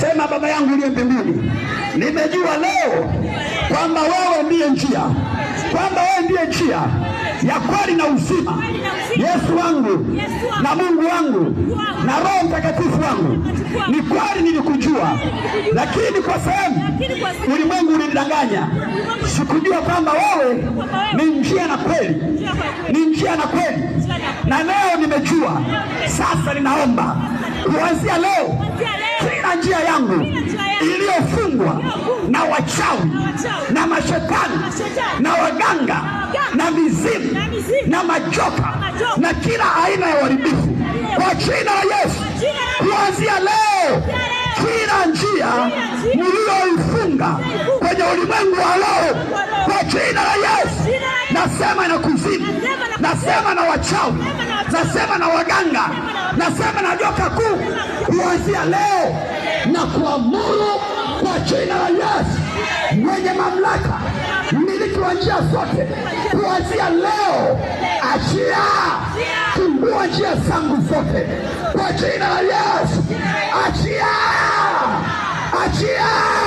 Sema, Baba yangu uliye mbinguni, nimejua leo kwamba wewe ndiye njia, kwamba wewe ndiye njia ya kweli na uzima. Yesu wangu na Mungu wangu na Roho Mtakatifu wangu, ni kweli nilikujua, lakini kwa sehemu ulimwengu ulinidanganya. Sikujua kwamba wewe ni njia na kweli, ni njia na kweli, na leo nimejua. Sasa ninaomba kuanzia leo, kila njia yangu iliyofungwa na wachawi na mashetani na waganga na mizimu na majoka na kila aina ya uharibifu, kwa jina la Yesu, kuanzia leo kila njia mlioifunga kwenye ulimwengu wa roho, kwa jina la Yesu, nasema na kuzimu, nasema na wachawi, nasema na waganga, nasema na joka kuu, kuanzia leo na kuamuru kwa jina la Yesu, mwenye mamlaka, mmiliki wa njia zote, kuanzia leo achia, fungua njia zangu zote kwa jina la Yesu. Achia, achia.